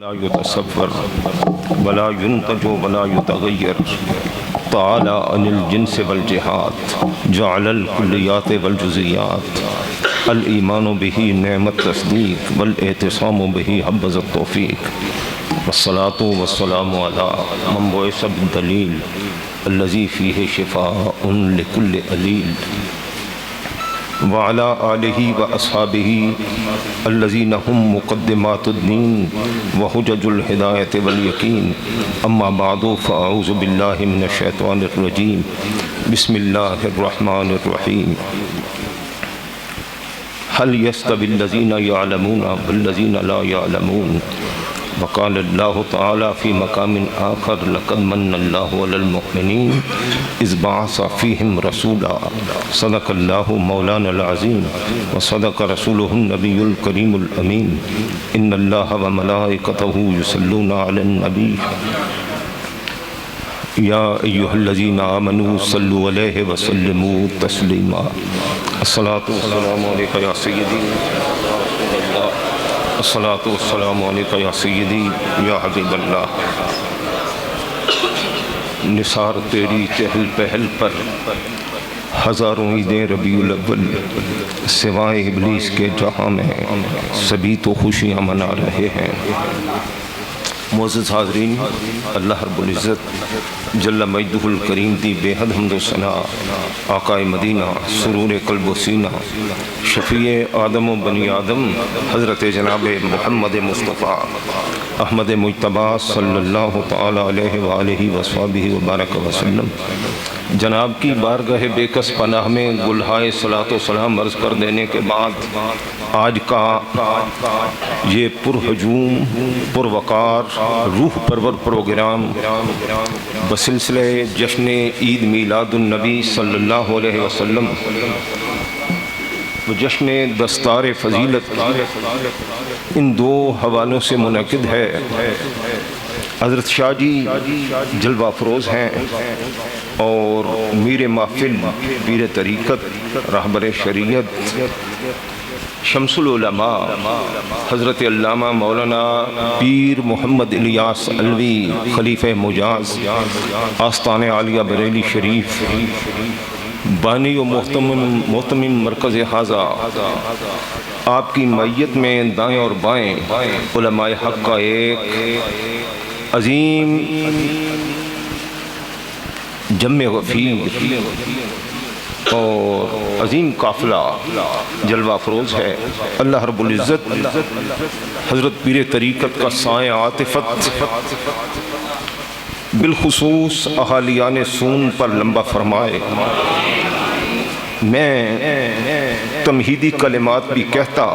ولا يتصور ولا ينتج ولا يتغير تعالى عن الجنس والجهات جعل الكليات والجزئيات الإيمان به نعم التصديق والاعتصام به حبذ التوفيق والصلاة والسلام على من بعث بالدليل الذي فيه شفاء لكل أليل وعلى آلہ وأصحابہ الذین هم مقدمات الدین وحجج الہدایۃ والیقین اما بعد فاعوذ باللہ من الشیطان الرجیم بسم اللہ الرحمن الرحیم هل يستوی الذین یعلمون والذین لا یعلمون وقال اللہ تعالی فی مقام آخر لقد من اللہ علی المؤمنین اذ بعث فیہم رسولا صدق اللہ مولانا العظیم وصدق رسولہ النبی الکریم الامین ان اللہ وملائکتہ یصلون علی النبی یا ایہا الذین آمنوا صلوا علیہ وسلموا تسلیما الصلاۃ والسلام علیکہ یا سیدی الصلاۃ والسلام علیکہ یا سیدی یا حبیب اللہ نثار تیری چہل پہل پر ہزاروں عیدیں ربیع الاول سوائے ابلیس کے جہاں میں سبھی تو خوشیاں منا رہے ہیں معزز حاضرین، اللہ رب العزت جل مجدہ الکریم دی بے حد حمد و ثنا آقا مدینہ سرور قلب و سینہ شفیع آدم و بنی آدم حضرت جناب محمد مصطفیٰ احمد مجتبیٰ صلی اللہ تعالی علیہ وآلہ وصحبہ وبارک وسلم جناب کی بارگاہ بے کس پناہ میں گلہائے صلاۃ و سلام عرض کر دینے کے بعد آج کا یہ پرہجوم پروقار روح پرور پروگرام بسلسلہ جشن عید میلاد النبی صلی اللہ علیہ وسلم جشن دستار فضیلت ان دو حوالوں سے منعقد ہے۔ حضرت شاہ جی جلوہ افروز ہیں اور میر محفل پیر طریقت رہبر شریعت شمس العلماء حضرت علامہ مولانا پیر محمد الیاس علوی خلیفہ مجاز آستان عالیہ بریلی شریف بانی و محتمم مرکز حاضہ آپ کی معیت میں دائیں اور بائیں علماء حق کا ایک عظیم جمع غفیر اور عظیم قافلہ جلوہ افروز ہے۔ اللہ رب العزت حضرت پیر طریقت کا سایہ عاطفت بالخصوص اہالیان سون پر لمبا فرمائے۔ میں تمہیدی کلمات بھی کہتا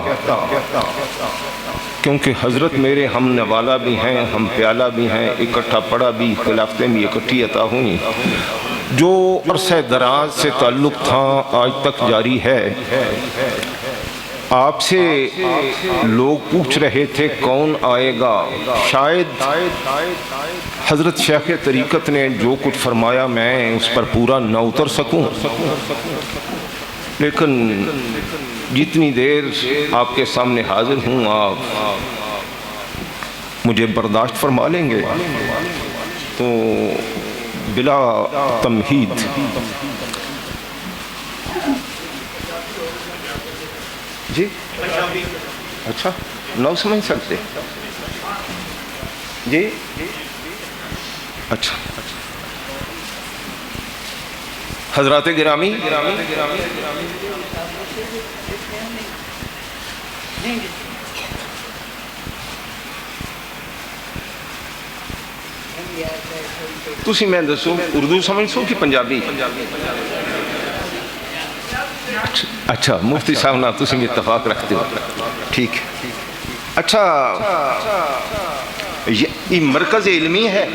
کیونکہ حضرت میرے ہم نوالا بھی ہیں، ہم پیالہ بھی ہیں، اکٹھا پڑا بھی، خلافتیں بھی اکٹھی عطا ہوئیں، جو عرصہ دراز سے تعلق تھا آج تک جاری ہے۔ آپ سے لوگ پوچھ رہے تھے کون آئے گا، شاید حضرت شیخ طریقت نے جو کچھ فرمایا میں اس پر پورا نہ اتر سکوں، لیکن جتنی دیر آپ کے سامنے حاضر ہوں آپ مجھے برداشت فرما لیں گے تو بلا تمہید جی اچھا نو سمجھ سکتے جی اچھا حضرات گرامی تسی میں دسو اردو سمجھ سو کہ پنجابی؟ اچھا مفتی صاحب نا تسی میں اتفاق رکھتے ہو، ٹھیک ہے۔ اچھا یہ مرکز علمی ہے،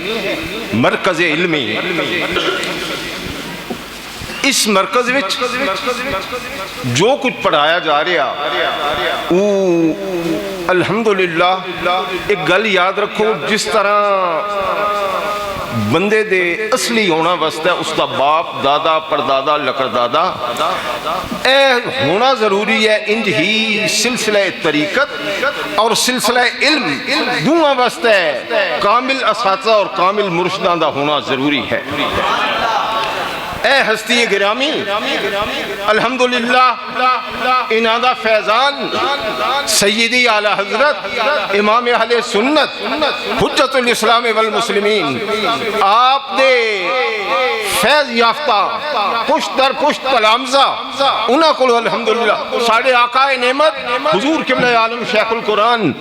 مرکز علمی اس مرکز وچ جو کچھ پڑھایا جا رہا وہ الحمدللہ ایک گل یاد رکھو، جس طرح بندے دے اصلی ہونا واسطہ اس دا باپ دادا پردادا لکردادا اے ہونا ضروری ہے، انج ہی سلسلہ طریقت اور سلسلہ علم دونوں واسطے کامل اساتذہ اور کامل مرشداں دا ہونا ضروری ہے۔ اے ہستی گرامی، الحمدللہ انہاں دا فیضان سیدی اعلی حضرت امام اہل سنت حجت الاسلام والمسلمین آپ دے فیض یافتہ پشت در پشت تلامزہ انہاں کو الحمدللہ ساڑھے آقا نعمت حضور قبلہ عالم شیخ القرآن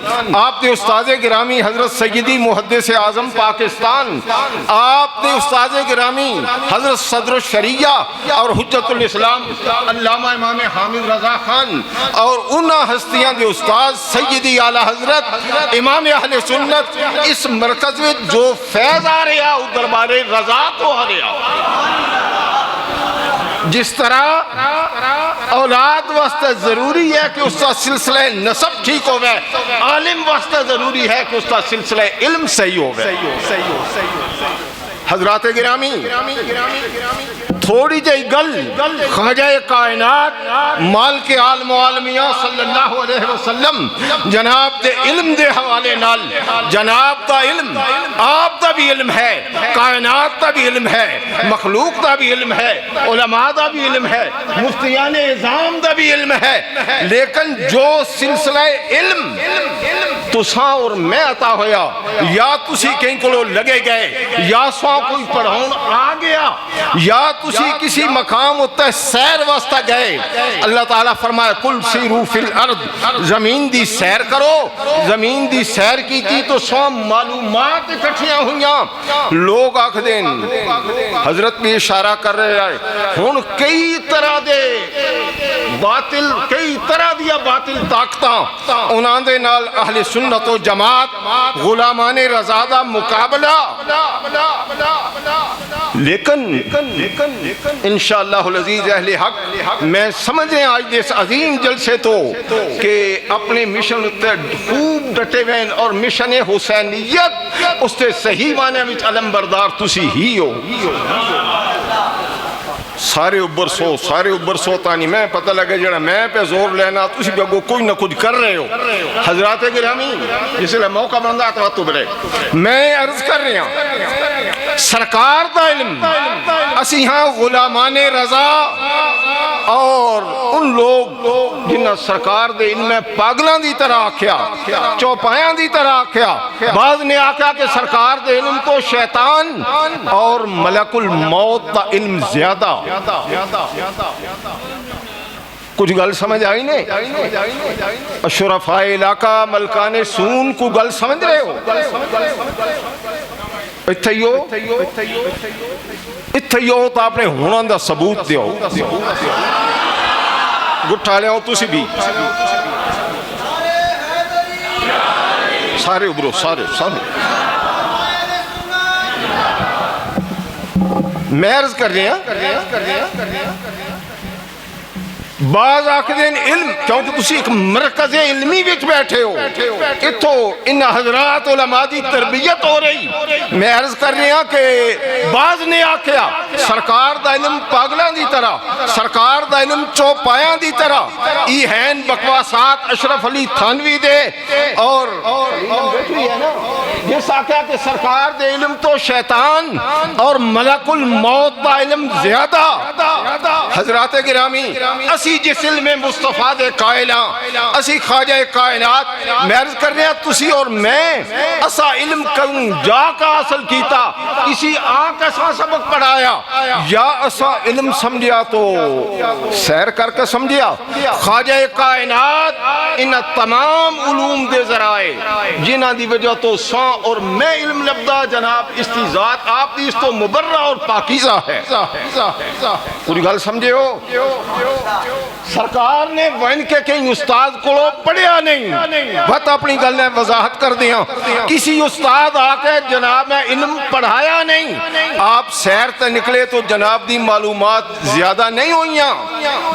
آپ دے استاذ گرامی حضرت سیدی محدث اعظم پاکستان آپ دے استاذ گرامی حضرت صدر شریعہ اور حجت الاسلام علامہ امام حامد رضا خان اور انہاں ہستیاں دے استاذ سیدی اعلی حضرت امام اہل سنت اس مرکز میں جو فیض آ رہا اس دربار رضا تو آ رہا۔ جس طرح اولاد واسطہ ضروری ہے کہ اس کا سلسلہ نسب ٹھیک ہوئے، عالم واسطہ ضروری ہے کہ اس کا سلسلہ علم صحیح ہوئے۔ حضرات گرامی تھوڑی جائی گل خواجہ کائنات مالک عالم و عالمیہ صلی اللہ علیہ وسلم جناب دے علم دے حوالے نال، جناب دا علم آپ دا بھی علم ہے، کائنات دا بھی علم ہے، مخلوق دا بھی علم ہے، علماء دا بھی علم ہے، مفتیان اعظام دا بھی علم ہے، لیکن جو سلسلہ علم تساں اور میں عطا ہویا یا تسی کہیں کو لگے گئے یا سواں کوئی پڑھون آ گیا یا تسی کسی مقام اتنے سیر واسطہ گئے، اللہ تعالیٰ فرمایا کل سیرو فی الارض، زمین دی سیر کرو، زمین دی سیر کی تھی تو سو معلومات اکٹھیاں ہوئیاں۔ لوگ آکھ دیں حضرت بھی اشارہ کر رہے ہیں ہون کئی طرح دے باطل، کئی طرح دیا باطل طاقتاں انہاں دے نال اہل سنت و جماعت غلامان رضا دا مقابلہ، لیکن انشاءاللہ العزیز اہل حق میں سمجھیں آج دس عظیم جلسے تو کہ اپنے مشن خوب ڈٹے ہوئے اور مشن حسینیت اس سے صحیح معنی میں علم بردار تسی ہی ہو۔ سارے اوبر سو تانی میں پتہ لگے جڑا میں پہ زور لینا تسی بھی اگو کوئی نہ کچھ کر رہے ہو۔ حضرات گرامی جس لئے موقع بندہ تو برے میں عرض کر رہے ہیں سرکار دا علم اسی ہاں غلامان رضا اور ان لوگ جنہ سرکار دے علم میں پاگلان دی طرح آکھیا، چوپایاں دی طرح آکھیا، بعض نے آکھیا کہ سرکار دے علم تو شیطان اور ملک الموت دا علم زیادہ۔ کچھ گل سمجھ آئی نہیں؟ اشرفاء علاقہ ملکان سون کو گل سمجھ رہے ہو؟ اتھائیو تو آپ نے ہونا دا ثبوت دیو گٹھا لے ہو تسی بھی سارے ابرو سارے میں عرض کر رہے ہیں بعض آخدین علم کیونکہ تسی ایک مرکز علمی وچ بیٹھے ہو اتھو ان حضرات علماء دی تربیت ہو رہی، میں عرض کر رہے ہیں کہ بعض نے آکھیا سرکار دا علم پاگلان دی طرح، سرکار دا علم چوپایاں دی طرح، ای ہین بکواسات اشرف علی تھانوی دے اور جس آکھیا کہ سرکار دے علم تو شیطان اور ملک الموت دا علم زیادہ۔ حضرات گرامی اسی جس علم مصطفیٰ دے قائلان، اسی خواجہ کائنات میں عرض کر رہے ہیں تسی اور میں اسا علم کن جا کا حاصل کیتا، کسی آنکھ اسا سبق پڑھایا یا اسا علم سمجھیا تو سیر کر کے سمجھیا۔ خواجہ کائنات ان تمام علوم دے ذرائع جنہ دی وجہ تو ساں اور میں علم لبدا جناب استیزات آپ دی اس تو مبرہ اور پاکیزہ ہے۔ پوری گل سمجھے ہو؟ سرکار نے وین کے کہیں استاد کو پڑھیا نہیں، بات اپنی گل نے وضاحت کر دیا، کسی استاد آکے جناب میں علم پڑھایا نہیں، آپ سیر تے نکلے تو جناب دی معلومات زیادہ نہیں ہوئیاں،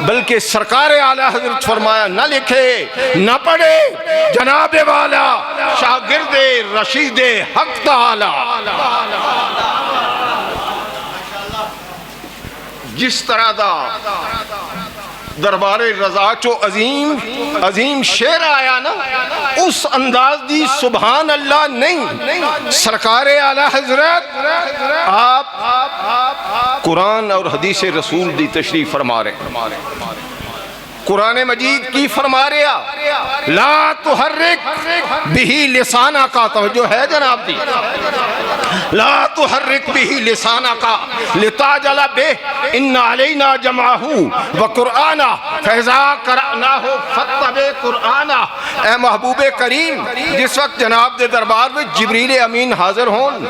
بلکہ سرکار اعلیٰ حضرت فرمایا نہ لکھے نہ پڑھے جناب والا شاگرد رشید حق تعالی۔ دربار رضا چو عظیم شعر آیا نا، اس انداز دی سبحان اللہ نہیں، سرکار اعلی حضرت آپ قرآن اور حدیث رسول دی تشریف فرما رہے ہیں۔ قرآن مجید کی فرما رہا لا تحرک بہی لسانک، توجہ ہے جناب دی، لا تحرک بہی لسانک لتعجل بہ ان علینا جمعہ وقرآنہ فاذا قرأناہ فاتبع قرآنہ۔ اے محبوب کریم، جس وقت جناب دے دربار میں جبریل امین حاضر ہون،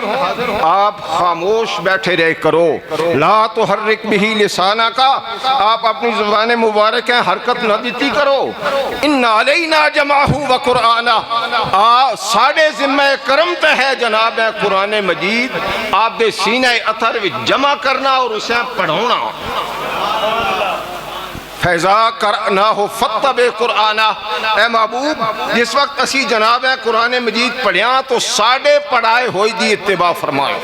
آپ خاموش بیٹھے رہے کرو، لا تحرک بہی لسانک، آپ اپنی زبان مبارک ہیں حرکت نہ دیتی کرو، ان علینا جمعہ وقرآنہ، ساڑھے ذمہ کرم تے ہے جناب ہے قرآن مجید آپ دے سینہ اثر وچ جمع کرنا اور اسے پڑھونا۔ فیضا قرأناہ فاتبع قرآنہ، اے محبوب جس وقت اسی جناب ہے قرآن مجید پڑھیاں تو ساڑھے پڑھائے ہوئی دی اتباع فرمائے۔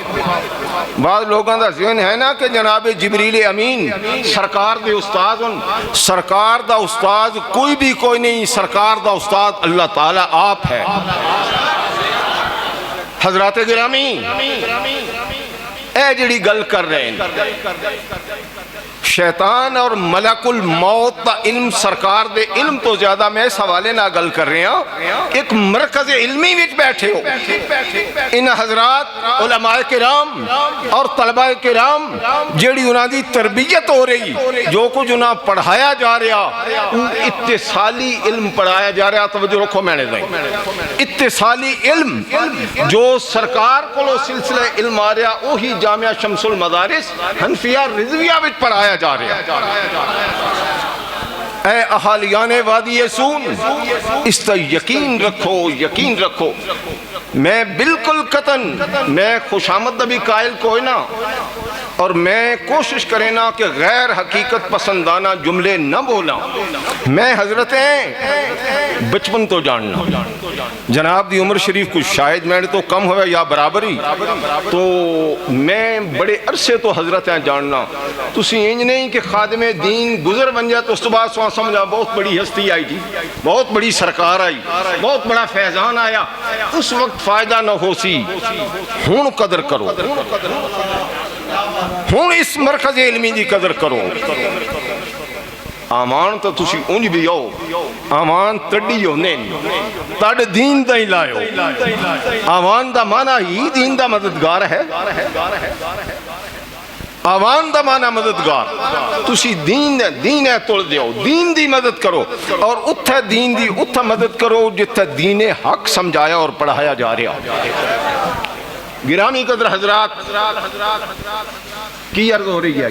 بعض لوگوں دا ذہن ہے نا کہ جناب جبریل امین سرکار دے استاد ان، سرکار دا استاد کوئی نہیں، سرکار دا استاد اللہ تعالیٰ آپ ہے۔ حضرات گرامی، اے جڑی گل کر رہے ہیں شیطان اور ملک الموت دا علم، سرکار دے علم تو زیادہ میں اس حوالے نہ گل کر رہے ہیں، ایک مرکز علمی وچ بیٹھے ہو، ان حضرات علماء کرام اور طلباء کرام جیڑی انہاں دی تربیت ہو رہی، جو کچھ انہاں پڑھایا جا رہا، اتصالی علم پڑھایا جا رہا، توجہ رکھو میں نے دیں، اتصالی علم جو سرکار کو سلسلہ علم آ رہا، وہی جامعہ شمس المدارس حنفیہ رضویہ وچ پڑھایا جا رہا۔ اے اہالیان وادی سون، اس تا یقین رکھو، میں بالکل قطن میں خوش آمد بھی قائل کوئی نہ، اور میں کوشش کریں نا کہ غیر حقیقت پسندانہ جملے نہ بولا۔ میں حضرتیں بچپن تو جاننا، جناب دی عمر شریف کچھ شاید میں نے تو کم ہوئے یا برابری، تو میں بڑے عرصے تو حضرتیں جاننا، تو انج نہیں کہ خادم دین گزر بن جائے تو اس تو بعد سوہاں سمجھا بہت بڑی ہستی آئی تھی، بہت بڑی سرکار آئی، بہت بڑا فیضان آیا، اس وقت فائدہ نہ ہو سی۔ ہون قدر کرو، ہون اس مرکز علمی دی قدر کرو۔ آمان تو تسی انج بھی ہو، آمان تڑی ہو نہیں، تڑ دین دا ہی لائیو، آمان دا معنی ہی دین دا مددگار ہے، آوان دا معنی مددگار، تسی دین ہے توڑ دیو، دین دی مدد کرو، اور اتھا دین دی اتھا مدد کرو جتھا دین حق سمجھایا اور پڑھایا جا رہا۔ گرامی قدر حضرات، کی عرض ہو رہی ہے؟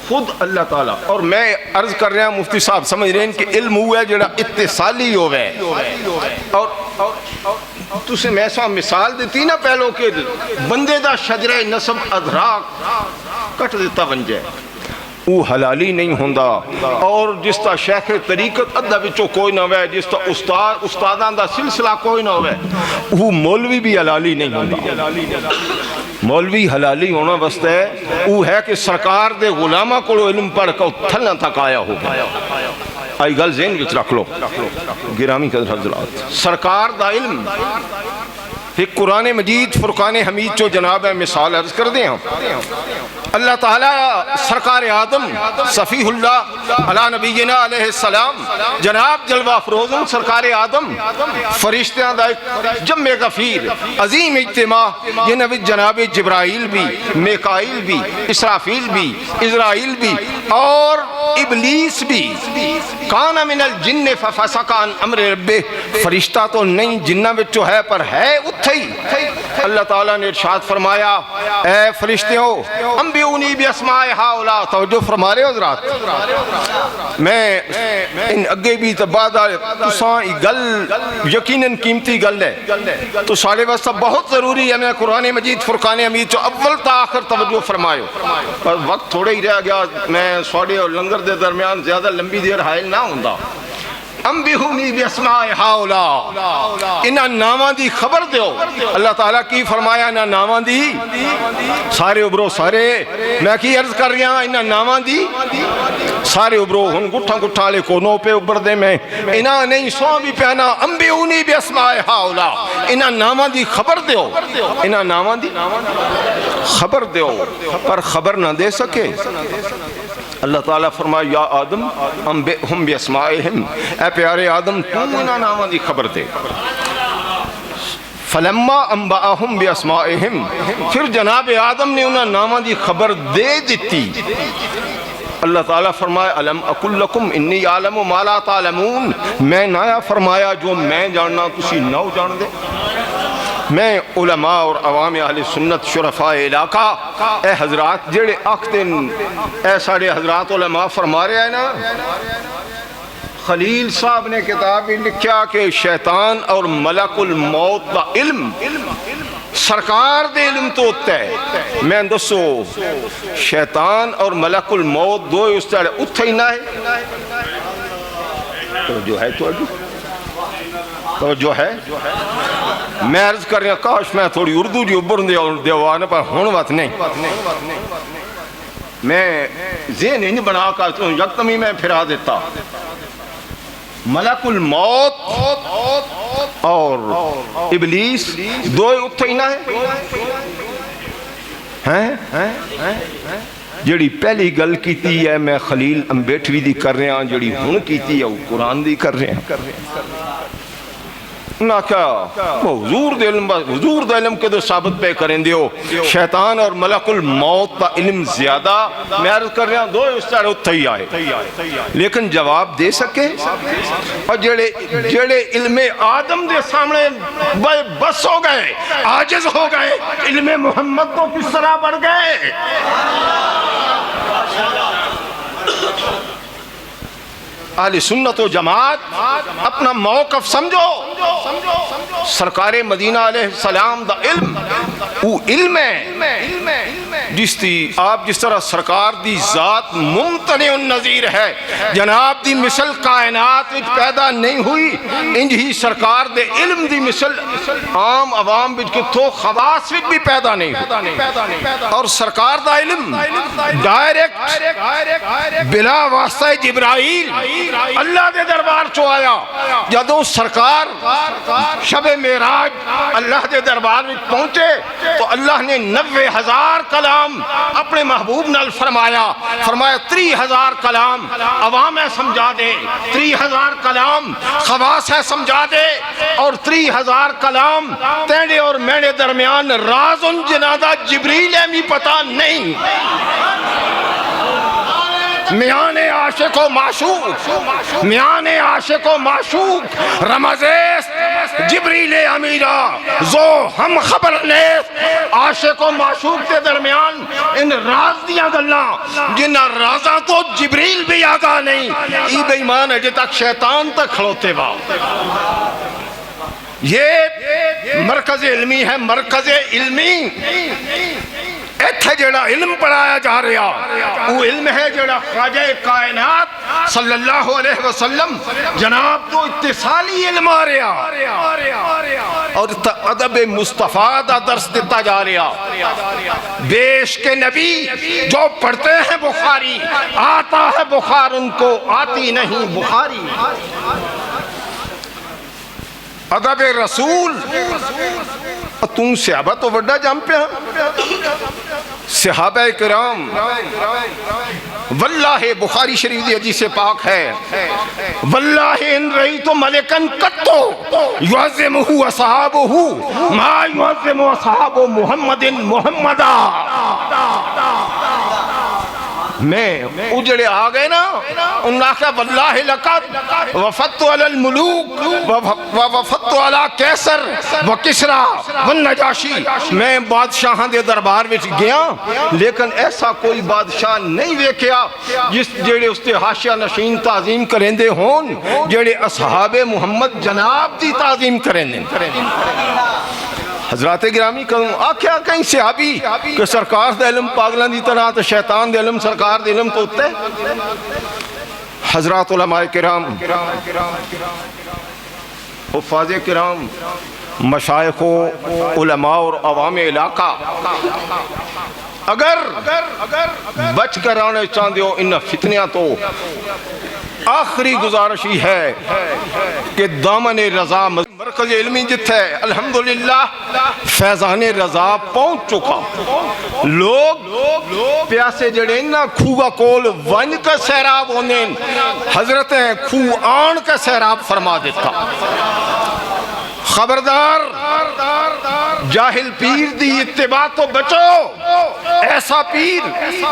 خود اللہ تعالیٰ، اور میں عرض کر رہا ہوں مفتی صاحب سمجھ رہے ہیں کہ علم ہوا ہے جڑا اتصالی ہوئے، اور تو سے میں سا مثال دیتی نا پہلو کہ بندے دا شجرہ نسب ادراک کٹ دیتا ونجے، وہ حلالی نہیں ہوندہ، اور جس تا شیخ طریقت ادھا بچو کوئی نہ ہوئے، جس تا استادان دا سلسلہ کوئی نہ ہوئے، وہ مولوی بھی حلالی نہیں ہوندہ۔ مولوی حلالی ہونا بست ہے وہ ہے کہ سرکار دے غلامہ کو علم پڑھ کر تھلنا تک آیا ہوگا۔ آئی گل ذہن وچ رکھ لو گرامی قدر حضرات، سرکار دا علم ایک قرآن مجید فرقان حمید چو جناب ہے مثال عرض کر دیں ہم، اللہ تعالیٰ سرکار آدم صفیح اللہ علی نبینا علیہ السلام جناب جلوہ افروزن سرکار آدم فرشتیاں دا ایک جمع غفیر عظیم اجتماع، یہ نبی جناب جبرائیل بھی، میکائیل بھی، اسرافیل بھی، اسرائیل بھی اور ابلیس بھی، کانا من الجن ففسق عن امر ربہ، فرشتہ تو نہیں جنہ وچو ہے پر ہے اتھے۔ اللہ تعالیٰ نے ارشاد فرمایا اے فرشتیوں انبئونی باسماء ہؤلاء، توجہ فرما رہے حضرات، میں ان اگے بھی تبادہ تساں گل یقیناً قیمتی گل ہے تو سارے واسطہ بہت ضروری ہے، میں قرآن مجید فرقان حمید جو اول تا آخر توجہ فرمائے، پر وقت تھوڑے ہی رہ گیا، میں سوڑے اور لنگر دے درمیان زیادہ لمبی دیر حائل نہ ہوندہ۔ انبئونی باسماء ہؤلاء، انہاں ناماں دی خبر دیو۔ اللہ تعالیٰ کی فرمایا انہاں ناماں دی، سارے ابرو سارے میں کی عرض کر رہا ہوں انہاں ناماں دی سارے ابرو ہن گٹھاں گٹھاں لے کونوں پہ ابر دے میں انہاں نہیں سو بھی پیانا انبئونی باسماء ہؤلاء، انہاں ناماں دی خبر دیو، انہاں ناماں دی خبر دیو، پر خبر نہ دے سکے۔ اللہ تعالیٰ فرمایا یا آدم انبئہم باسمائہم، اے پیارے آدم تو انہاں ناماں دی خبر دے۔ فلما انبأہم باسمائہم، پھر جناب آدم نے انہاں ناماں دی خبر دے دیتی۔ اللہ تعالیٰ فرمایا الم اقل لکم انی اعلم ما لا تعلمون، میں نہ فرمایا جو میں جاننا تسی نہ جان دے۔ میں علماء اور عوام اہل سنت شرفاء علاقہ اے حضرات جڑے آکھتن اے ساڑے حضرات علماء فرما رہے ہیں نا، خلیل صاحب نے کتاب لکھیا کہ شیطان اور ملک الموت دا علم سرکار دے علم تو ہوتا ہے۔ میں دسو شیطان اور ملک الموت دو اس طرح اتھا ہی نہ ہے تو جو ہے تو جو ہے میں عرض کر رہا کاش میں تھوڑی اردو جی ابر دیوانا پر ہون وقت نہیں، میں ذہن نہیں بنا کر یکتمی میں پھرا دیتا۔ ملک الموت اور ابلیس دو اتھے ہی نہ ہے۔ جڑی پہلی گل کیتی ہے میں خلیل امبیٹوی دی کر رہے ہیں، جڑی ہن کیتی ہے وہ قرآن دی کر رہے ہیں۔ نہ کیا حضور دا علم کے دو ثابت پہ کریں دیو، شیطان اور ملک الموت دا علم زیادہ میں عرض کر رہا ہوں دو اس طرح اتھا ہی آئے، لیکن جواب دے سکے؟ اور جڑے علم آدم دے سامنے بس ہو گئے، عاجز ہو گئے، علم محمد تو کس طرح بڑھ گئے؟ اہل سنت و جماعت اپنا موقف سمجھو، سرکار مدینہ علیہ السلام دا علم وہ علم ہے آپ جس طرح سرکار دی ذات ممتنع النظیر ہے، جناب دی مثل کائنات وچ پیدا نہیں ہوئی، انج ہی سرکار دے علم دی مثل عام عوام وچ کتھوں خواص وچ بھی پیدا نہیں ہوئی۔ اور سرکار دا علم ڈائریکٹ بلا واسطہ جبرائیل اللہ دے دربار چو آیا۔ جدوں سرکار شب معراج اللہ دے دربار میں پہنچے تو اللہ نے 90,000 کلام اپنے محبوب نال فرمایا 30,000 کلام عوام ہے سمجھا دے، 30,000 کلام خواص ہے سمجھا دے، اور 30,000 کلام تیرے اور میرے درمیان راز ان جنادہ جبریل ہے بھی پتہ نہیں۔ میان عاشق و معشوق، میان عاشق و معشوق رمضیس جبریل امیرہ زو ہم خبر نیس، عاشق و معشوق کے درمیان ان راز دیا گلاں جنہ رازاں تو جبریل بھی آگاہ نہیں، ای بے ایمان ہے جے تک شیطان تک کھڑوتے با۔ یہ مرکز علمی ہے، مرکز علمی ایتھے جڑا علم پڑھایا جا رہا وہ علم ہے جڑا خواجہ کائنات صلی اللہ علیہ وسلم جناب تو اتصالی علم آ رہا اور ادب مصطفیٰ دا درس دیتا جا رہا۔ بیش کے نبی جو پڑھتے ہیں بخاری آتا ہے بخار ان کو آتی نہیں بخاری۔ ادب رسول تم صحابہ تو وڈا جام پہ صحابہ کرام واللہ بخاری شریف دی حدیث پاک ہے واللہ ان رہی تو ملکن کتو یعظمہ اصحابہ ما یعظم اصحاب محمد محمدہ۔ میں اجڑے آگئے نا انہاں کہا واللہ لقد وفدت علی الملوک وفدت علی کیسر وکسرا والنجاشی، میں بادشاہاں دے دربار وچ گیا لیکن ایسا کوئی بادشاہ نہیں دیکھیا جس جڑے اس تے حاشیہ نشین تعظیم کریں دے ہون جڑے اصحاب محمد جناب دی تعظیم کریں دے۔ حضرات گرامی کہوں آکھیا کہیں صحابی کہ سرکار دے علم پاگلان دی طرح تو شیطان دے علم سرکار دے علم تو ہوتا ہے۔ حضرات علماء کرام، حفاظ کرام، مشائخ و علماء اور عوام علاقہ، اگر بچ کر آنے چاہتے ہو ان فتنیاں تو آخری گزارش ہی ہے کہ دامن رضا مرکز علمی جتھے الحمدللہ فیضان رضا پہنچ چکا، لوگ پیاسے جڑے نا کھوگا کول ون کا سیراب ہونے، حضرت کھو آن کا سیراب فرما دیتا۔ خبردار جاہل پیر دی اتباع تو بچو، ایسا پیر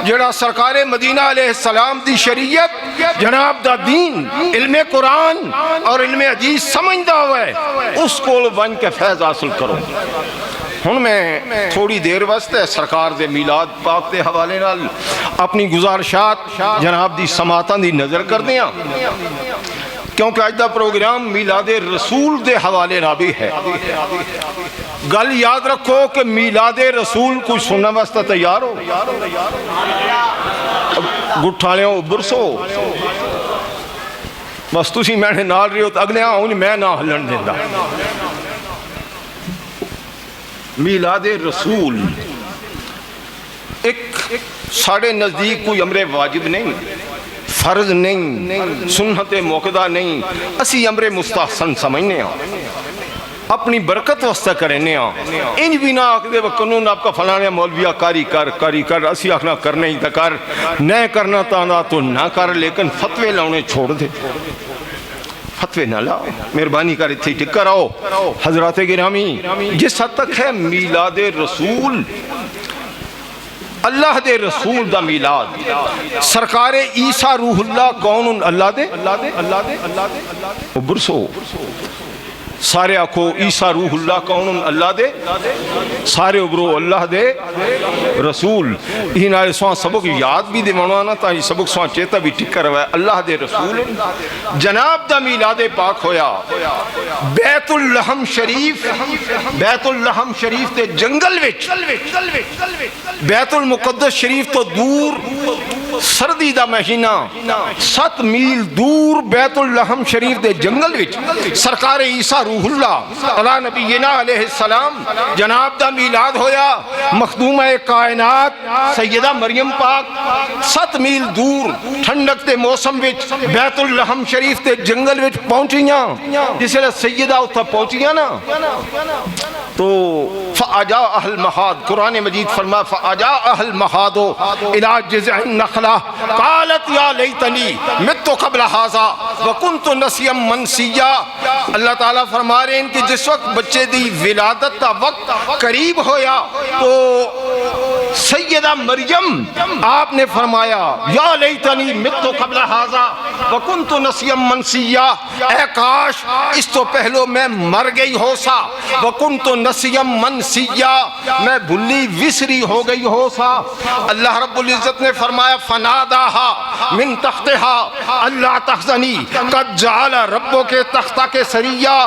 جڑا سرکار مدینہ علیہ السلام دی شریعت، جناب دا دین، علم قرآن اور علم حدیث سمجھدا ہوئے، اس کو ون کے فیض حاصل کرو۔ ہن میں تھوڑی دیر واسطے سرکار دے میلاد پاک دے حوالے نال اپنی گزارشات جناب دی سماعتاں دی نظر کر دیاں، کیونکہ آج دا پروگرام میلاد رسول دے حوالے نہ بھی ہے۔ گل یاد رکھو کہ میلاد رسول کوئی سننے واسطے تیار ہو، گٹھالیوں برسو، بس تسی میں نے نال رہی ہو تو اگلے آؤں میں نہ ہلن دیندہ۔ میلاد رسول ایک ساڑھے نزدیک کوئی امر واجب نہیں، فرض نہیں، سنت موقدہ نہیں، اسی امر مستحسن سمجھنے ہیں، اپنی برکت واسطہ کرنے ہیں۔ ان بھی نہ آکھدے وہ قانون آپ کا فلانے مولویہ کاری کر، اسی آکھنا کرنے ہی تکر، نہ کرنا تانا تو نہ کر، لیکن فتوے لاؤنے چھوڑ دے، فتوے نہ لاؤ، مہربانی کر اتھی ٹکر آؤ۔ حضرات گرامی، جس حد تک ہے میلاد رسول، اللہ دے رسول دا میلاد، سرکار عیسیٰ روح اللہ کون اللہ دے برسو، سارے آکھو عیسیٰ روح اللہ کون اللہ دے، سارے ابرو اللہ دے رسول۔ ہی نارے سوان سبق یاد بھی دے منوانا تا ہی سبق سوان چیتا بھی ٹکر ہوئے، اللہ دے رسول جناب دا میلاد پاک ہویا بیت اللحم شریف، بیت اللحم شریف تے جنگل وچ، بیت المقدس شریف تو دور، سردی دا مہینہ 7 میل دور بیت اللحم شریف دے جنگل وچ سرکار عیسیٰ روح اللہ علیہ نبینا علیہ السلام جناب دا میلاد ہویا۔ مخدومہ کائنات سیدہ مریم پاک 7 میل دور ٹھنڈک دے موسم وچ بیت اللحم شریف دے جنگل وچ پہنچیاں، جس لئے سیدہ اتھا پہنچیاں نا تو فَأَجَاءَ الْمَحَادُ، قرآن مجید فرما فَأَجَاءَ الْمَحَادُ إِلَىٰ جِذْعِ النَّخْلَةِ قَالَتْ يَا لَيْتَنِي مِتُّ قَبْلَ هَٰذَا وَكُنْتُ نَسْيًا مَنْسِيًّا۔ اللہ تعالیٰ فرما رہے ہیں کہ جس وقت بچے دی ولادت کا وقت قریب ہویا تو سیدہ مریم آپ نے فرمایا یا لیتنی متو قبل ھذا وکنت نسیا منسیا، اے کاش اس تو پہلو میں مر گئی ہو سا، وکنت نسیا منسیا، میں بھلی وسری ہو گئی ہو سا۔ اللہ رب العزت نے فرمایا فناداها من تحتها اللہ تحزنی قد جعل ربوں کے تختہ کے سریہ،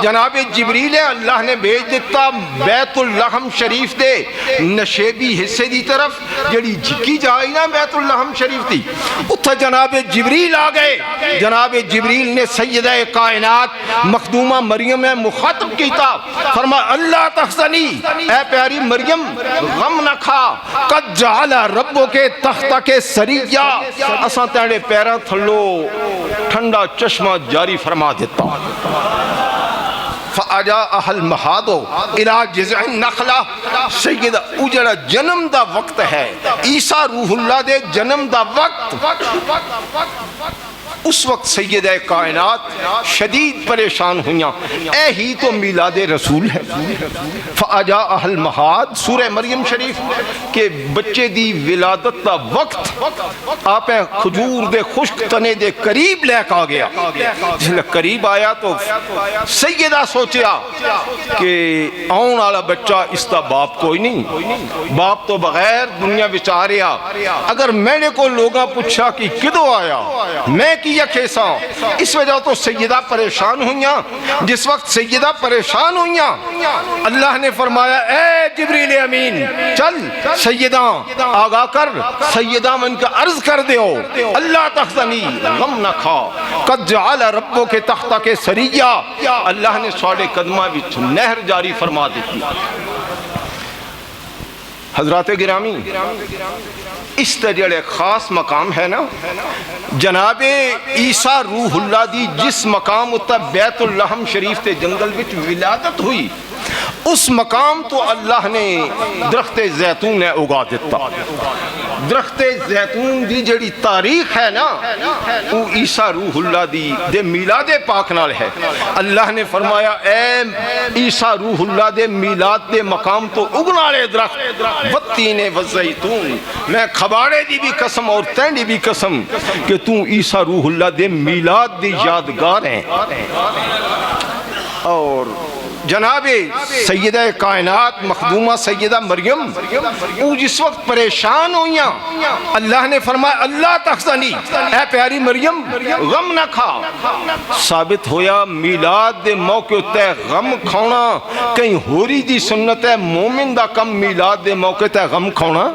جناب جبریل اللہ نے بھیج دیتا بیت اللحم شریف دے نشیبی حصے دی طرف جڑی جھکی جائی نا بیت اللحم شریف دی، اتھا جناب جبریل آ گئے۔ جناب جبریل نے سیدہ کائنات مخدومہ مریم میں مخاطب کیتا، فرما اللہ تحزنی، اے پیاری مریم غم نہ کھا، قد جعل ربوں کے تختہ کے سریہ، اساں تیرے پیرا تھلو ٹھنڈا چشمہ جاری فرما دیتا۔ فَأَجَاءَهَا الْمَحَادُ إِلَىٰ جِذْعِ النَّخْلَةِ، سیدہ اجڑا جنم دا وقت ہے، عیسیٰ روح اللہ دے جنم دا وقت، اس وقت سیدہ کائنات شدید پریشان ہویاں، اے ہی تو میلاد رسول ہے۔ فَأَجَاءَهَا الْمَحَادُ سورہ مریم شریف کے بچے دی ولادت دا وقت آپ کھجور دے خشک تنے دے قریب لے کا گیا، جس لئے قریب آیا تو سیدہ سوچیا کہ آن والا بچہ اس دا باپ کوئی نہیں، باپ تو بغیر دنیا بچاریا، اگر میں نے کو لوگاں پوچھا کہ کدو آیا، میں کی کیسا اس وجہ تو سیدہ پریشان ہوئیاں جس وقت سیدہ پریشان ہوئیاں اللہ نے فرمایا اے جبریل امین چل سیدہ آگاہ کر سیدہ من کا عرض کر دیو اللہ تخزنی غم نہ کھا قد جعل ربو کے تختہ کے سریہ اللہ نے سواڑے قدمہ بھی نہر جاری فرما دیتی حضرات گرامی اس طرح خاص مقام ہے نا جناب عیسیٰ روح اللہ دی جس مقام اتا بیت اللحم شریف تے جنگل وچ ولادت ہوئی اس مقام تو اللہ نے درخت زیتون نے اگا دیتا درخت زیتون دی جڑی تاریخ ہے نا وہ عیسیٰ روح اللہ دی دے میلاد پاک نال ہے اللہ نے فرمایا اے عیسیٰ روح اللہ دے میلاد دے مقام تو اگنالے درخت والتین والزیتون میں کھباڑے دی بھی قسم اور تینڈی بھی قسم کہ تو عیسیٰ روح اللہ دے میلاد دی یادگار ہیں اور جناب سیدہ کائنات مخدومہ سیدہ مریم وہ جس وقت پریشان ہوئیاں اللہ نے فرمایا اللہ تخزنی اے پیاری مریم غم نہ کھا ثابت ہویا میلاد دے موقع تے غم کھونا کہیں ہوری دی سنت ہے مومن دا کم میلاد دے موقع تے غم کھونا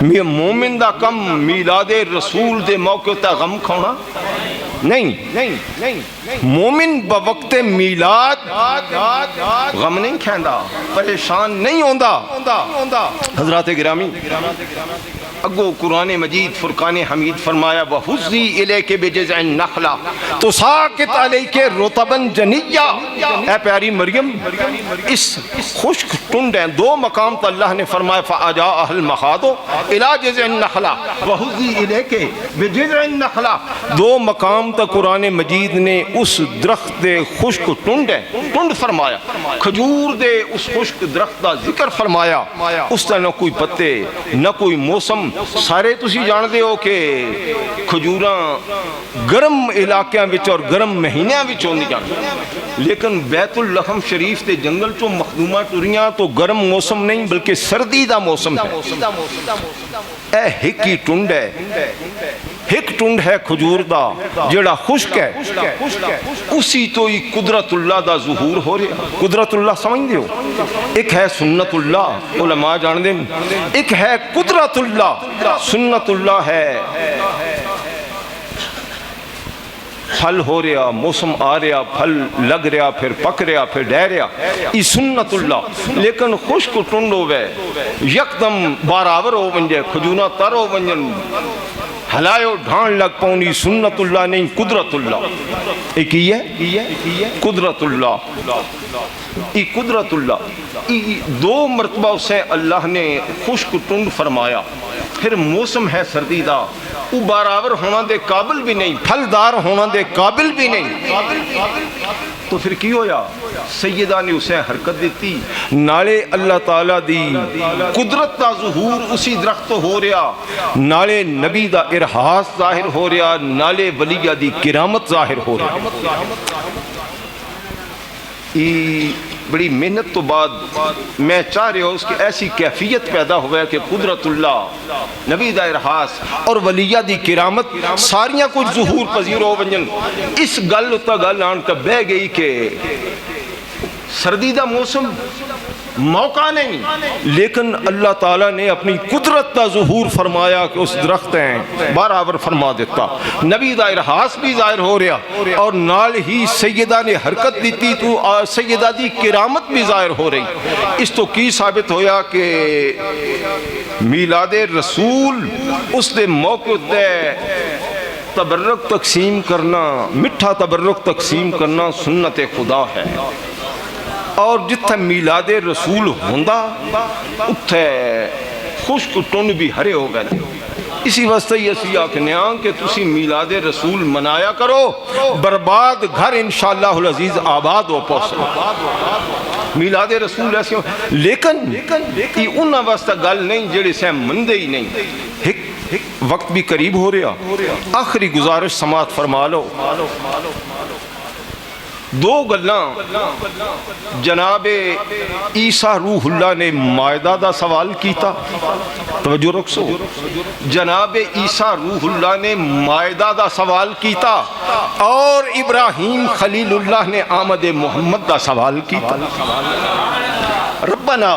مومن دا کم میلاد رسول دے موقع تے غم کھونا نہیں مومن بوقت میلاد غم نہیں کھیندا پریشان نہیں ہوندا حضرات گرامی اگو قرآن مجید فرقان حمید فرمایا وَحُزِّي إِلَيْكَ بِجِذْعِ النَّخْلَةِ تُسَاقِطْ عَلَيْكَ رُطَبًا جَنِيًّا اے پیاری مریم اس خشک ٹنڈ ہیں دو مقام تو اللہ نے فرمایا فَأَجَاءَهَا الْمَخَاضُ إِلَى جِذْعِ النَّخْلَةِ وَحُزِّي إِلَيْكَ بِجِذْعِ النَّخْلَةِ دو مقام تو قرآن مجید نے اس درخت دے خشک ٹنڈ ہے ٹنڈ فرمایا کھجور دے اس خشک درخت دا ذکر فرمایا اس طرح نہ کوئی پتے نہ کوئی موسم سارے تسی جان دے ہو کہ کھجوراں گرم علاقیاں وچ اور گرم مہینیاں وچ ہوندی جان لیکن بیت اللحم شریف تے جنگل چوں مخدومہ ٹریاں تو گرم موسم نہیں بلکہ سردی دا موسم ہے اے ہکی ٹنڈ ہے ایک ٹنڈ ہے کھجور دا جڑا خشک ہے اسی تو ہی قدرت اللہ دا ظہور ہو رہا قدرت اللہ سمجھ دیو ایک ہے سنت اللہ علماء جان دیں ایک ہے قدرت اللہ سنت اللہ ہے پھل ہو رہا موسم آ رہا پھل لگ رہا پھر پک رہا پھر ڈہ رہا یہ سنت اللہ لیکن خشک ٹنڈ ہوئے یکدم باراور ہو ونجے کھجونا تر ہو ونجن ہلائیو ڈھان لگ پاؤنی سنت اللہ نہیں قدرت اللہ ایک ہی ہے قدرت اللہ یہ قدرت اللہ دو مرتبہ اسے اللہ نے خشک ٹنڈ فرمایا پھر موسم ہے سردی دا وہ باراور ہونا دے قابل بھی نہیں پھلدار ہونا دے قابل بھی نہیں تو پھر کی ہویا سیدہ نے اسے حرکت دیتی نالے اللہ تعالیٰ دی قدرت دا ظہور اسی درخت ہو رہا نالے نبی دا ارحاس ظاہر ہو رہا نالے ولیہ دی کرامت ظاہر ہو رہا بڑی محنت تو بعد میں چاہ رہا ہوں اس کی ایسی کیفیت پیدا ہوا ہے کہ قدرت اللہ نبی دا ارحاس اور ولیہ دی کرامت ساریاں کچھ ظہور پذیر ہو ونجن اس گل اتا گل آن کا بہ گئی کہ سردی دا موسم موقع نہیں لیکن اللہ تعالیٰ نے اپنی قدرت دا ظہور فرمایا کہ اس درخت ہیں برابر فرما دیتا نبی دا ارحاس بھی ظاہر ہو رہا اور نال ہی سیدہ نے حرکت دیتی تو سیدہ دی کرامت بھی ظاہر ہو رہی اس تو کی ثابت ہویا کہ میلاد رسول اس دے موقع دے تبرک تقسیم کرنا مٹھا تبرک تقسیم کرنا سنت خدا ہے اور جتھے میلاد رسول ہوندا اتھے خشک ٹن بھی ہرے ہو گئے اسی واسطے یہ اسی آکھنیاں کہ تسی میلاد رسول منایا کرو برباد گھر انشاءاللہ العزیز آباد ہو پہنچے میلاد رسول ایسے ہو لیکن یہ انہاں واسطہ گل نہیں جڑے سے مندے ہی نہیں وقت بھی قریب ہو رہا آخری گزارش سماعت فرما لو دو گلاں جناب عیسیٰ روح اللہ نے مائدہ دا سوال کیتا، توجہ رکھو، جناب عیسیٰ روح اللہ نے مائدہ دا سوال کیتا اور ابراہیم خلیل اللہ نے آمد محمد دا سوال کیتا۔ ربنا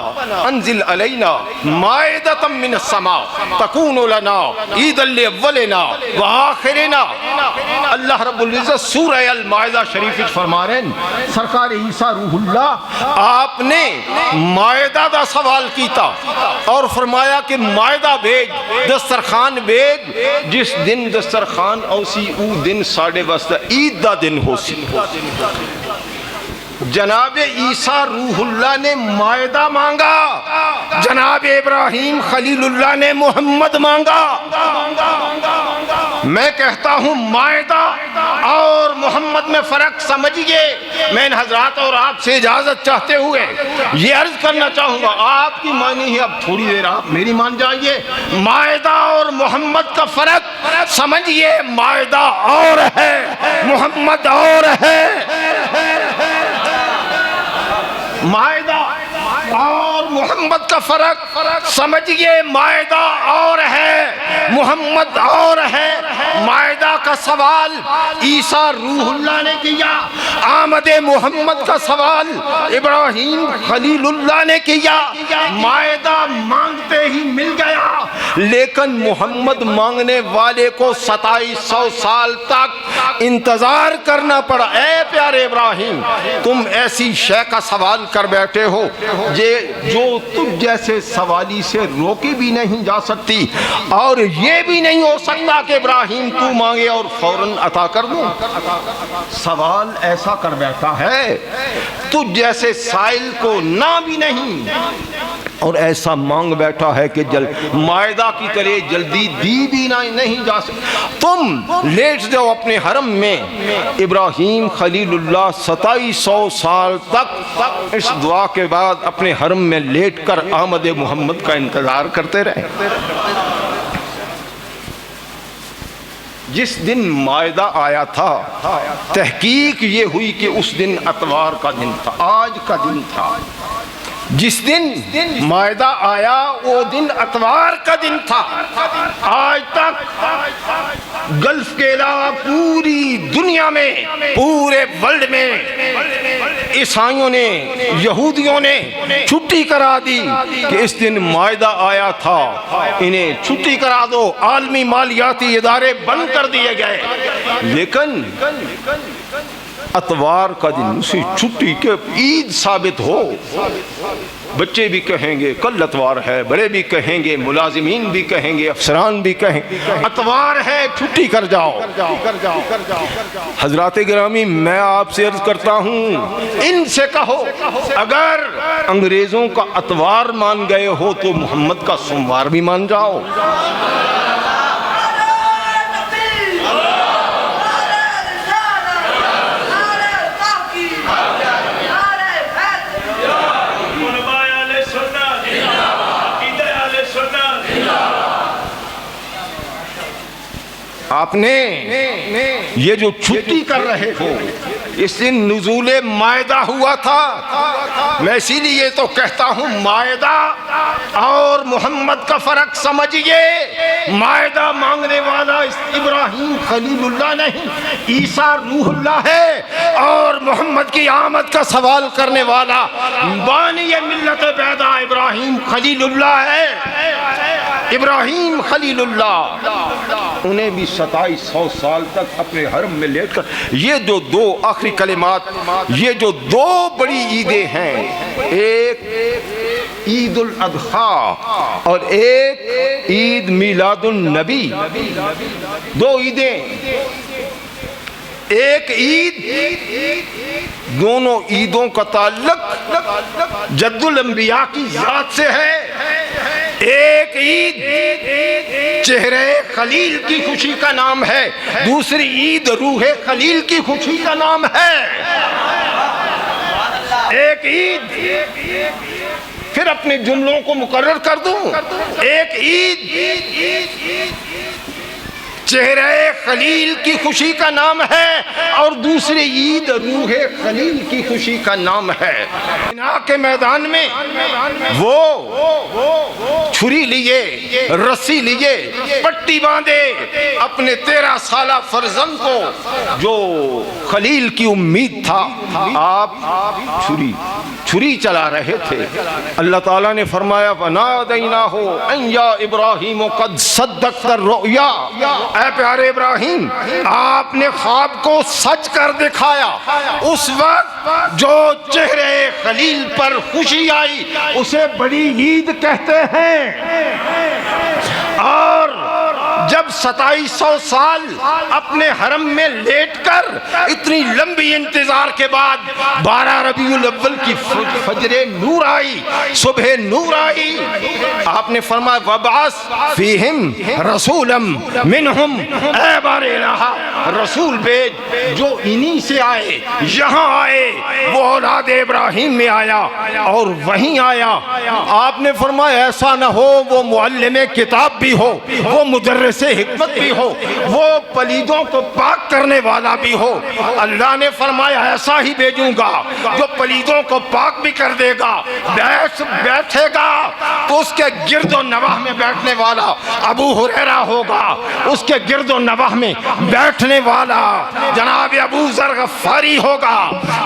انزل علینا مائدۃ من السماء تکون لنا عیدا لاولنا وآخرنا۔ اللہ رب العزت سورہ المائدہ شریف فرما رہے ہیں سرکار عیسیٰ روح اللہ آپ نے مائدہ دا سوال کیتا اور فرمایا کہ مائدہ بھیج، دسترخوان بھیج، جس دن دسترخوان اوسی او دن ساڑھے واسطہ عید دا دن ہو سی۔ جناب عیسیٰ روح اللہ نے مائدہ مانگا، جناب ابراہیم خلیل اللہ نے محمد مانگا۔ میں کہتا ہوں مائدہ اور محمد میں فرق سمجھئے۔ میں ان حضرات اور آپ سے اجازت چاہتے ہوئے یہ عرض کرنا چاہوں گا، آپ کی مانی ہے، اب تھوڑی دیر آپ میری مان جائیے۔ مائدہ اور محمد کا فرق سمجھئے، مائدہ اور ہے، محمد اور ہے۔ مائدہ اور محمد کا فرق سمجھئے، مائدہ اور ہے، محمد اور ہے۔ مائدہ کا سوال عیسیٰ روح اللہ نے کیا، آمد محمد کا سوال ابراہیم خلیل اللہ نے کیا۔ مائدہ مانگتے ہی مل گیا، لیکن محمد مانگنے والے کو 2700 سال تک انتظار کرنا پڑا۔ اے پیارے ابراہیم، تم ایسی شے کا سوال کر بیٹھے ہو جو تجھ جیسے سوالی سے روکی بھی نہیں جا سکتی، اور یہ بھی نہیں ہو سکتا کہ ابراہیم تو مانگے اور فوراً عطا کر دوں۔ سوال ایسا کر بیٹھا ہے تجھ جیسے سائل کو نہ بھی نہیں، اور ایسا مانگ بیٹھا ہے کہ مائدہ کی طرح جلدی دی بھی نہیں جا سکتی۔ تم لیٹ جاؤ اپنے حرم میں۔ ابراہیم خلیل اللہ 2700 سال تک اس دعا کے بعد اپنے حرم میں لیٹ کر آمد محمد کا انتظار کرتے رہے۔ جس دن مائدہ آیا تھا، تحقیق یہ ہوئی کہ اس دن اتوار کا دن تھا، آج کا دن تھا۔ جس دن مائدہ آیا وہ دن اتوار کا دن تھا۔ آج تک گلف کے علاوہ پوری دنیا میں، پورے ورلڈ میں عیسائیوں نے، یہودیوں نے چھٹی کرا دی کہ اس دن مائدہ آیا تھا، انہیں چھٹی کرا دو، عالمی مالیاتی ادارے بند کر دیے گئے۔ لیکن اتوار کا دن اسی چھٹی کے عید ثابت ہو۔ بچے بھی کہیں گے کل اتوار ہے، بڑے بھی کہیں گے، ملازمین بھی کہیں گے، افسران بھی کہیں گے اتوار ہے، چھٹی کر جاؤ۔ حضرات گرامی، میں آپ سے عرض کرتا ہوں، ان سے کہو اگر انگریزوں کا اتوار مان گئے ہو تو محمد کا سوموار بھی مان جاؤ۔ آپ نے یہ جو چھٹی کر رہے ہو، اس دن نزول مائدہ ہوا تھا۔ میں اسی لیے تو کہتا ہوں مائدہ اور محمد کا فرق سمجھئے۔ مائدہ مانگنے والا ابراہیم خلیل اللہ نہیں، عیسیٰ روح اللہ ہے، اور محمد کی آمد کا سوال کرنے والا بانی ملت بیدا ابراہیم خلیل اللہ ہے۔ ابراہیم خلیل اللہ انہیں بھی 2700 سال تک اپنے حرم میں لیٹ کر، یہ جو دو آخری کلمات، یہ جو دو بڑی عیدیں ہیں، ایک عید الاضحیٰ اور ایک عید میلاد النبی، دو عیدیں، ایک عید، دونوں عیدوں کا تعلق جد الانبیاء کی ذات سے ہے۔ ایک عید چہرے خلیل کی خوشی کا نام ہے، دوسری عید روح خلیل کی خوشی کا نام ہے۔ ایک عید، پھر اپنے جملوں کو مقرر کر دوں، ایک عید چہرے خلیل کی خوشی کا نام ہے، اور دوسری عید روح خلیل کی خوشی کا نام ہے۔ بنا کے میدان میں وہ چھری لیے، رسی لیے، پٹی باندھے اپنے 13 سالہ فرزند کو جو خلیل کی امید تھا، آپ چھری چلا رہے تھے۔ اللہ تعالیٰ نے فرمایا فَنَادَيْنَاهُ أَن يَا إِبْرَاهِيمُ قَدْ صَدَّقْتَ الرُّؤْيَا، اے پیارے ابراہیم آپ نے خواب کو سچ کر دکھایا۔ اس وقت جو چہرے خلیل پر خوشی آئی اسے بڑی عید کہتے ہیں۔ اور جب 2700 سال اپنے حرم میں لیٹ کر اتنی لمبی انتظار کے بعد 12 ربیع الاول کی فجر نور آئی، صبح نور آئی، آپ نے فرمایا وَبْعَثْ فِيهِمْ رَسُولًا مِّنْهُمْ، اے بار الہ رسول بھیج جو انہی سے آئے، یہاں آئے، وہ اولاد ابراہیم میں آیا اور وہیں آیا۔ آپ نے فرمایا ایسا نہ ہو وہ معلم کتاب بھی ہو، وہ مدرس حکمت بھی ہو، وہ پلیدوں کو پاک کرنے والا بھی ہو۔ اللہ نے فرمایا ایسا ہی بھیجوں گا جو پلیدوں کو پاک بھی کر دے گا، بیٹھے گا تو اس کے گرد و نواح میں بیٹھنے والا ابو ہریرہ ہوگا، اس کے گرد و نواح میں بیٹھنے والا جناب ابو ذر غفاری ہوگا،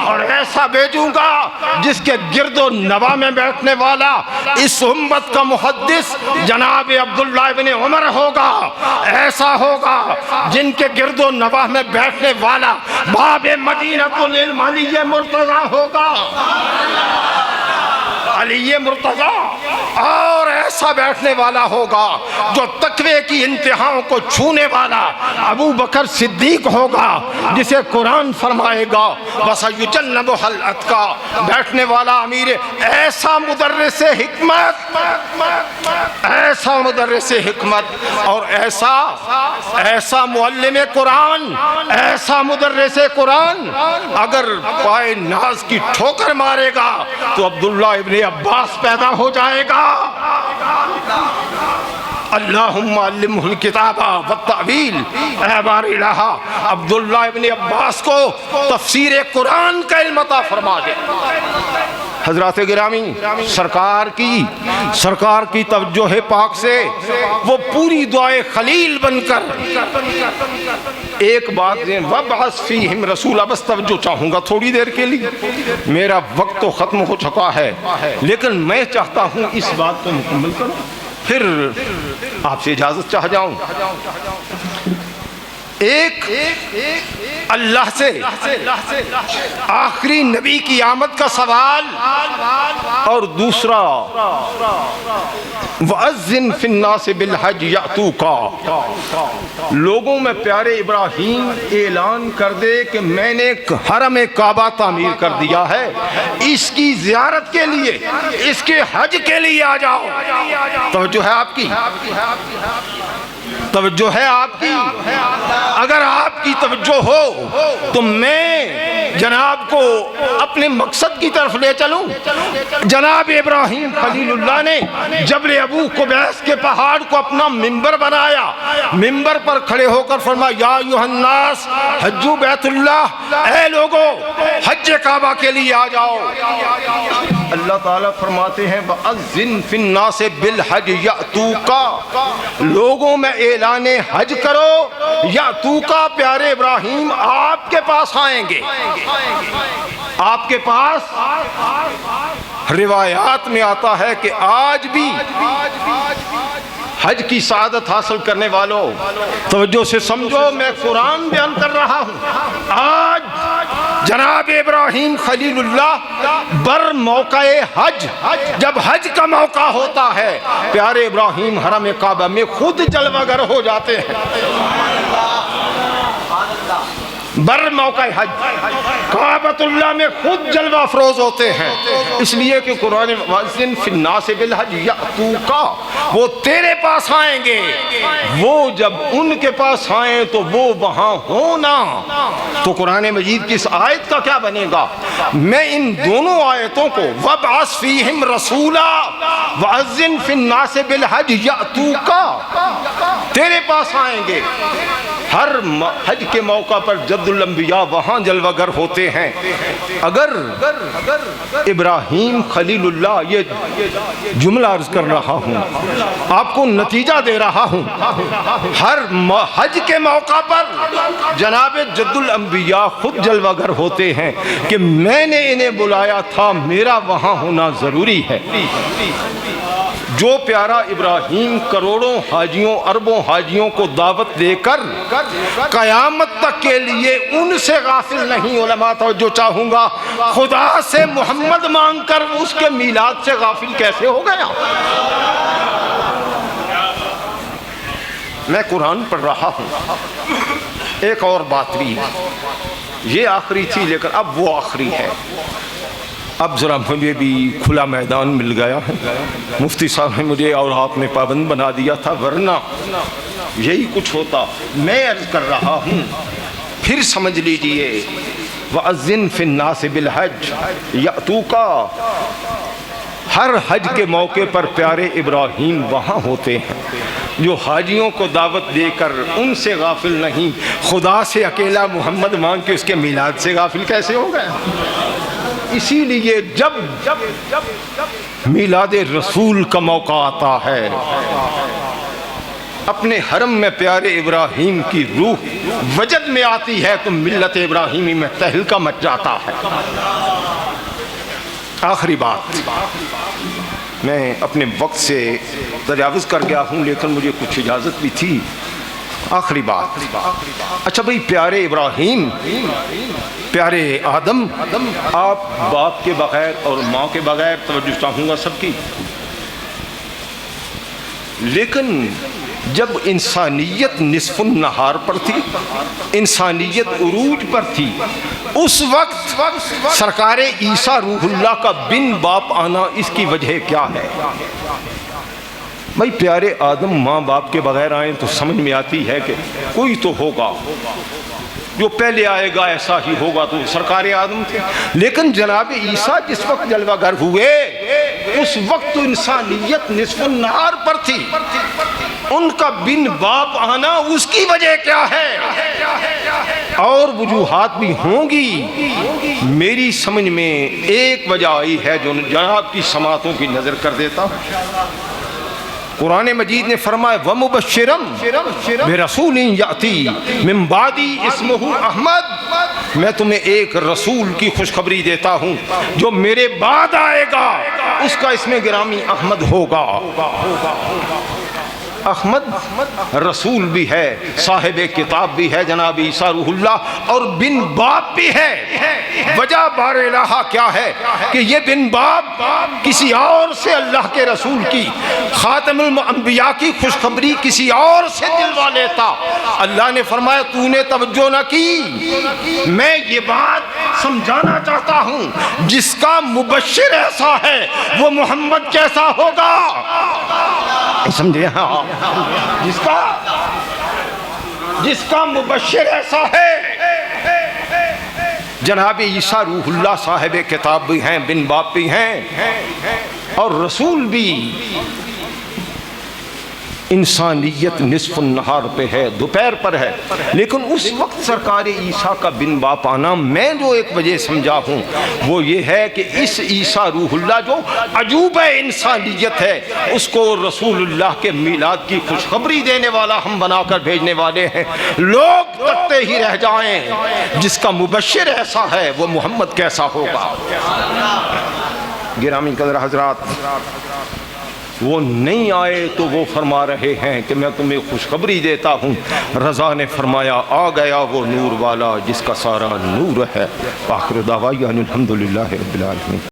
اور ایسا بھیجوں گا جس کے گرد و نواح میں بیٹھنے والا اس امت کا محدث جناب عبداللہ ابن عمر ہوگا، ایسا ہوگا جن کے گرد و نواح میں بیٹھنے والا باب مدینۃ العلم علی مرتضیٰ ہوگا، علی مرتضیٰ، اور ایسا بیٹھنے والا ہوگا جو تقوی کی انتہاؤں کو چھونے والا ابو بکر صدیق ہوگا، جسے قرآن فرمائے گا وَسَيُجَنَّبُهَا الْأَتْقَى، بیٹھنے والا امیر، ایسا مدرس حکمت، ایسا مدرس حکمت، اور ایسا معلم قرآن، ایسا مدرس قرآن، اگر پائے ناز کی ٹھوکر مارے گا تو عبداللہ ابن عباس پیدا ہو جائے گا۔ اللہم علمہ الکتاب والتأویل، اے بار الہ عبداللہ ابن عباس کو تفسیر قرآن کا علم عطا فرما دے۔ حضرات گرامی، سرکار کی توجہ پاک سے وہ پوری دعائے خلیل بن کر ایک بات دیں وَبْعَثْ فِيهِمْ رَسُولًا، بس توجہ چاہوں گا تھوڑی دیر کے لیے، میرا وقت تو ختم ہو چکا ہے، لیکن میں چاہتا ہوں اس بات کو مکمل کروں، پھر آپ سے اجازت چاہ جاؤں۔ ایک اللہ سے آخری نبی کی آمد کا سوال، اور دوسرا وَأَذِّن فِي النَّاسِ بِالْحَجِّ يَأْتُوكَ، لوگوں میں پیارے ابراہیم اعلان کر دے کہ میں نے حرم کعبہ تعمیر کر دیا ہے، اس کی زیارت کے لیے، اس کے حج کے لیے آ جاؤ۔ توجہ ہے آپ کی، توجہ ہے آپ کی، اگر آپ کی توجہ ہو تو میں جناب کو اپنے مقصد کی طرف لے چلوں۔ جناب ابراہیم خلیل اللہ نے جبل ابو قبیس کے پہاڑ کو اپنا منبر بنایا، منبر پر کھڑے ہو کر فرمایا یا ایھا الناس حجوا بیت اللہ، اے لوگو حج کعبہ کے لیے آ جاؤ۔ اللہ تعالیٰ فرماتے ہیں وَأَذِّن فِي النَّاسِ بِالْحَجِّ يَأْتُوكَ، لوگوں میں اعلان حج کرو، یأتوکا پیارے ابراہیم آپ کے پاس آئیں گے، آپ کے پاس۔ روایات میں آتا ہے کہ آج بھی حج کی سعادت حاصل کرنے والوں توجہ سے سمجھو، میں قرآن بیان کر رہا ہوں، آج جناب ابراہیم خلیل اللہ بر موقع حج، جب حج کا موقع ہوتا ہے پیارے ابراہیم حرم کعبہ میں خود جلوہ گر ہو جاتے ہیں۔ بر موقع حج کعبۃ اللہ میں خود جلوہ افروز ہوتے ہیں، اس لیے کہ قرآن وَأَذِّن فِي النَّاسِ بِالْحَجِّ يَأْتُوكَ، وہ تیرے پاس آئیں گے، وہ جب ان کے پاس آئیں تو وہ وہاں ہونا۔ تو قرآن مجید کی اس آیت کا کیا بنے گا؟ میں ان دونوں آیتوں کو وَابْعَثْ فِيهِمْ رَسُولًا وَأَذِّن فِي النَّاسِ بِالْحَجِّ يَأْتُوكَ، تیرے پاس آئیں گے۔ ہر حج کے موقع پر جد الانبیاء وہاں جلوہ گر ہوتے ہیں۔ اگر ابراہیم خلیل اللہ، یہ جملہ عرض کر رہا ہوں، آپ کو نتیجہ دے رہا ہوں، ہر حج کے موقع پر جناب جد الانبیاء خود جلوہ گر ہوتے ہیں کہ میں نے انہیں بلایا تھا، میرا وہاں ہونا ضروری ہے۔ جو پیارا ابراہیم کروڑوں حاجیوں اربوں حاجیوں کو دعوت دے کر قیامت تک کے لیے ان سے غافل نہیں، علماء توجہ چاہوں گا، خدا سے محمد مانگ کر اس کے میلاد سے غافل کیسے ہو گیا؟ میں قرآن پڑھ رہا ہوں۔ ایک اور بات بھی، یہ آخری تھی لیکن اب وہ آخری ہے۔ اب ذرا مجھے بھی کھلا میدان مل گیا ہے، مفتی صاحب نے مجھے اور آپ نے پابند بنا دیا تھا، ورنہ یہی کچھ ہوتا۔ میں عرض کر رہا ہوں، پھر سمجھ لیجئے، وَأَذِّن فِي النَّاسِ بِالْحَجِّ يَأْتُوكَ، ہر حج کے موقع پر پیارے ابراہیم وہاں ہوتے ہیں، جو حاجیوں کو دعوت دے کر ان سے غافل نہیں، خدا سے اکیلا محمد مانگ کے اس کے میلاد سے غافل کیسے ہو گئے؟ اسی لیے جب میلاد رسول کا موقع آتا ہے، اپنے حرم میں پیارے ابراہیم کی روح وجد میں آتی ہے تو ملت ابراہیمی میں تہلکہ مچ جاتا ہے۔ آخری بات، میں اپنے وقت سے تجاوز کر گیا ہوں لیکن مجھے کچھ اجازت بھی تھی۔ آخری بات، اچھا بھئی، پیارے ابراہیم، پیارے آدم، آپ باپ کے بغیر اور ماں کے بغیر، توجہ چاہوں گا سب کی، لیکن جب انسانیت نصف النہار پر تھی، انسانیت عروج پر تھی، اس وقت سرکار عیسیٰ روح اللہ کا بن باپ آنا، اس کی وجہ کیا ہے؟ بھائی پیارے آدم ماں باپ کے بغیر آئیں تو سمجھ میں آتی ہے کہ کوئی تو ہوگا، جو پہلے آئے گا ایسا ہی ہوگا، تو سرکار آدم تھے۔ لیکن جناب عیسیٰ جس وقت جلوہ گر ہوئے، اس وقت تو انسانیت نصف النہار پر تھی، ان کا بن باپ آنا اس کی وجہ کیا ہے؟ اور وجوہات بھی ہوں گی، میری سمجھ میں ایک وجہ آئی ہے جو جناب کی سماعتوں کی نظر کر دیتا ہوں۔ قرآن مجید نے فرمایا وَمُبَشِّرًا بِرَسُولٍ يَأْتِي مِن بَعْدِي اسْمُهُ احمد، میں تمہیں ایک رسول کی خوشخبری دیتا ہوں جو میرے بعد آئے گا، اس کا اسم گرامی احمد ہوگا۔ احمد رسول بھی ہے، صاحب کتاب بھی ہے جناب عیسیٰ روح اللہ، اور بن باپ بھی ہے۔ وجہ بار الہ کیا ہے کہ یہ بن باپ کسی اور سے اللہ کے رسول کی، خاتم الانبیاء کی خوشخبری کسی اور سے دلوا لیتا۔ اللہ نے فرمایا تو نے توجہ نہ کی، میں یہ بات سمجھانا چاہتا ہوں، جس کا مبشر ایسا ہے وہ محمد کیسا ہوگا؟ سمجھے؟ ہاں، جس کا مبشر ایسا ہے، جناب عیسیٰ روح اللہ صاحب کتاب بھی ہیں، بن باپ بھی ہیں، اور رسول بھی۔ انسانیت نصف النہار پہ ہے، دوپہر پر ہے، لیکن اس وقت سرکار عیسیٰ کا بن باپ آنا، میں جو ایک وجہ سمجھا ہوں وہ یہ ہے کہ اس عیسیٰ روح اللہ جو عجوبہ انسانیت ہے، اس کو رسول اللہ کے میلاد کی خوشخبری دینے والا ہم بنا کر بھیجنے والے ہیں۔ لوگ تکتے ہی رہ جائیں، جس کا مبشر ایسا ہے وہ محمد کیسا ہوگا؟ گرامی قدر حضرات، وہ نہیں آئے تو وہ فرما رہے ہیں کہ میں تمہیں خوشخبری دیتا ہوں۔ رضا نے فرمایا آ گیا وہ نور والا جس کا سارا نور ہے۔ آخر دعوانا الحمدللہ رب العالمین۔